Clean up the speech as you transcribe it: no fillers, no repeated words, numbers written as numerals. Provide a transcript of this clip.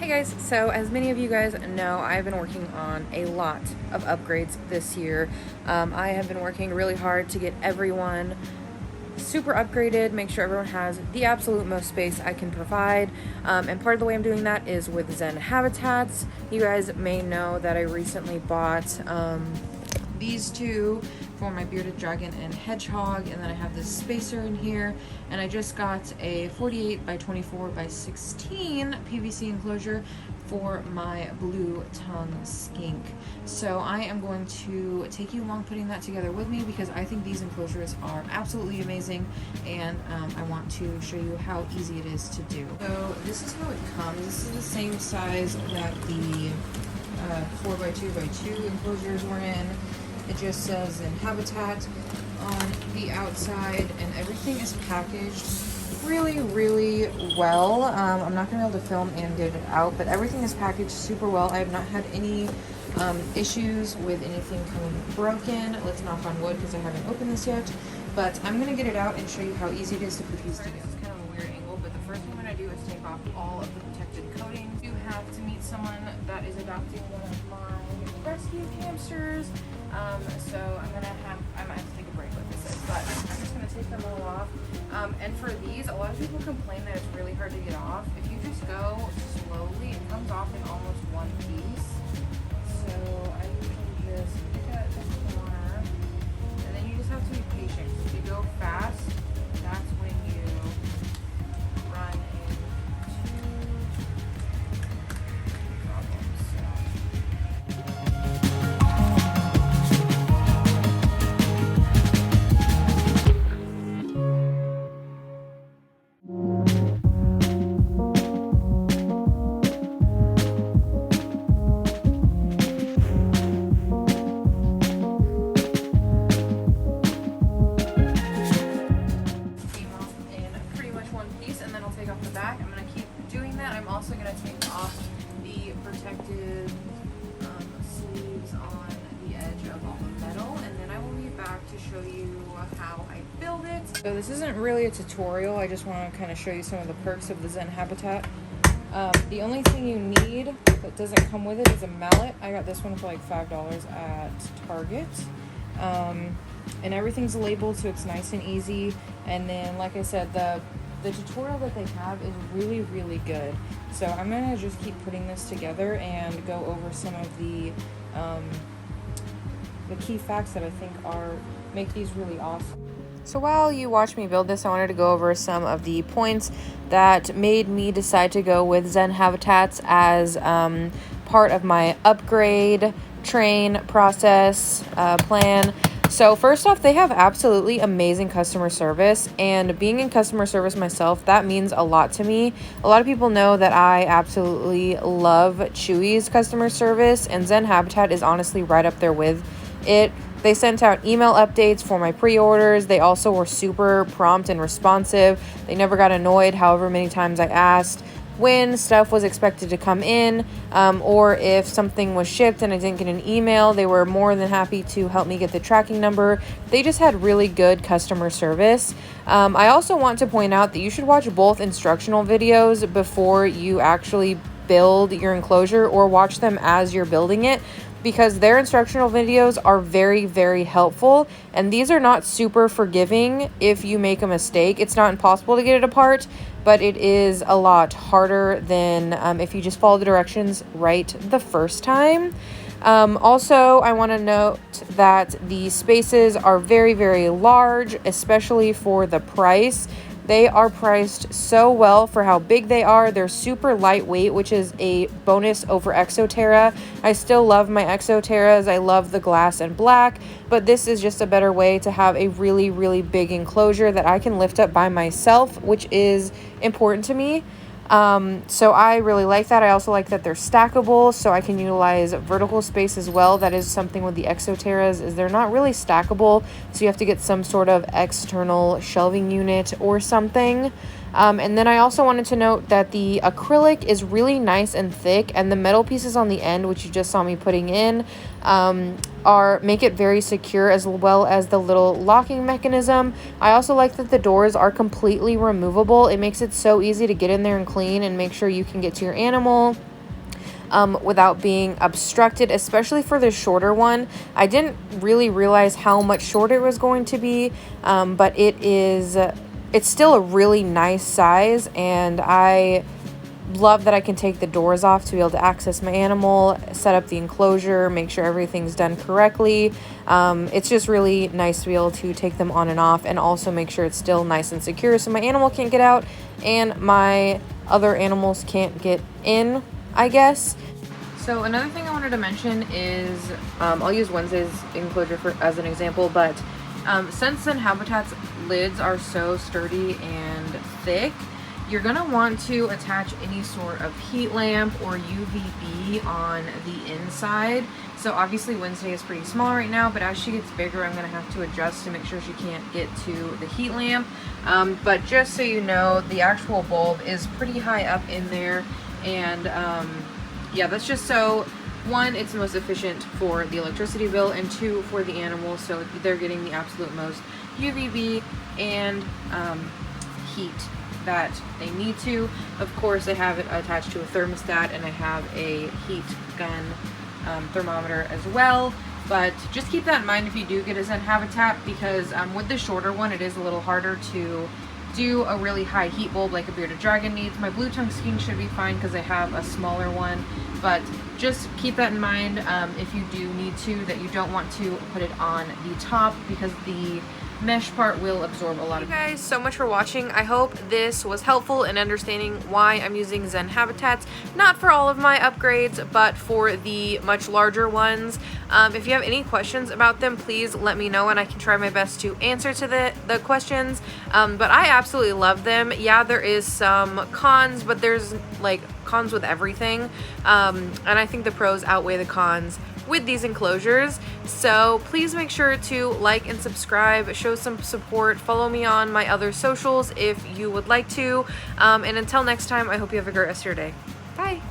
Hey guys, so as many of you guys know, I've been working on a lot of upgrades this year. I have been working really hard to get everyone super upgraded, make sure everyone has the absolute most space I can provide. And part of the way I'm doing that is with ZenHabitats. You guys may know that I recently bought these two for my bearded dragon and hedgehog, and then I have this spacer in here, and I just got a 48 by 24 by 16 PVC enclosure for my blue tongue skink. So I am going to take you along putting that together with me because I think these enclosures are absolutely amazing, and I want to show you how easy it is to do. So this is how it comes. This is the same size that the 4x2x2 enclosures were in. It just says ZenHabitat on the outside, and everything is packaged really well. I'm not gonna be able to film and get it out, but everything is packaged super well. I have not had any issues with anything coming broken. Let's knock on wood because I haven't opened this yet, but I'm gonna get it out and show you how easy it is to put these together. It's kind of a weird angle, but the first thing I'm gonna do is take off all of the protected coatings. You have to meet someone that is adopting one of my rescue hamsters. So I might have to take a break with this, but I'm just gonna take them all off. And for these, a lot of people complain that it's really hard to get off. If you just go slowly, it comes off in almost one piece. So I usually just pick up this corner, and then you just have to be patient. If you go fast, that's when you run into problems. I'm also going to take off the protective sleeves on the edge of all the metal, and then I will be back to show you how I build it. So this isn't really a tutorial, I just want to kind of show you some of the perks of the ZenHabitat. The only thing you need that doesn't come with it is a mallet. I got this one for like $5 at Target. And everything's labeled so it's nice and easy, and then like I said, the tutorial that they have is really good. So I'm gonna just keep putting this together and go over some of the key facts that I think make these really awesome. So while you watch me build this, I wanted to go over some of the points that made me decide to go with ZenHabitats as part of my upgrade train process plan. So first off, they have absolutely amazing customer service, and being in customer service myself, that means a lot to me. A lot of people know that I absolutely love Chewy's customer service, and ZenHabitat is honestly right up there with it. They sent out email updates for my pre-orders. They also were super prompt and responsive. They never got annoyed however many times I asked when stuff was expected to come in, or if something was shipped and I didn't get an email. They were more than happy to help me get the tracking number. They just had really good customer service. I also want to point out that you should watch both instructional videos before you actually build your enclosure, or watch them as you're building it, because their instructional videos are very helpful, and these are not super forgiving if you make a mistake. It's not impossible to get it apart, but it is a lot harder than if you just follow the directions right the first time. Also, I want to note that the spaces are very large, especially for the price. They are priced so well for how big they are. They're super lightweight, which is a bonus over Exoterra. I still love my Exoterras. I love the glass and black, but this is just a better way to have a really big enclosure that I can lift up by myself, which is important to me. So I really like that. I also like that they're stackable, so I can utilize vertical space as well. That is something with the Exoterras, is they're not really stackable, so you have to get some sort of external shelving unit or something. And then I also wanted to note that the acrylic is really nice and thick, and the metal pieces on the end, which you just saw me putting in, make it very secure, as well as the little locking mechanism. I also like that the doors are completely removable. It makes it so easy to get in there and clean and make sure you can get to your animal without being obstructed, especially for the shorter one. I didn't really realize how much shorter it was going to be, but it's still a really nice size, and I love that I can take the doors off to be able to access my animal, set up the enclosure, make sure everything's done correctly. It's just really nice to be able to take them on and off, and also make sure it's still nice and secure so my animal can't get out and my other animals can't get in, I guess. So another thing I wanted to mention is, I'll use Wednesday's enclosure as an example, but since ZenHabitats lids are so sturdy and thick, you're going to want to attach any sort of heat lamp or UVB on the inside. So obviously Wednesday is pretty small right now, but as she gets bigger, I'm going to have to adjust to make sure she can't get to the heat lamp. But just so you know, the actual bulb is pretty high up in there, and yeah, that's just so, one, it's most efficient for the electricity bill, and two, for the animals, so they're getting the absolute most UVB and heat that they need to. Of course, I have it attached to a thermostat, and I have a heat gun thermometer as well. But just keep that in mind if you do get a ZenHabitat, because with the shorter one, it is a little harder to do a really high heat bulb like a bearded dragon needs. My blue tongue skin should be fine because I have a smaller one, but just keep that in mind if you do need to, that you don't want to put it on the top, because the mesh part will absorb a lot of. Thank you guys so much for watching. I hope this was helpful in understanding why I'm using ZenHabitats, not for all of my upgrades, but for the much larger ones. If you have any questions about them, please let me know, and I can try my best to answer to the questions. But I absolutely love them. Yeah, there is some cons, but there's like cons with everything, and I think the pros outweigh the cons with these enclosures. So please make sure to like and subscribe, show some support, follow me on my other socials if you would like to, and until next time, I hope you have a great rest of your day. Bye.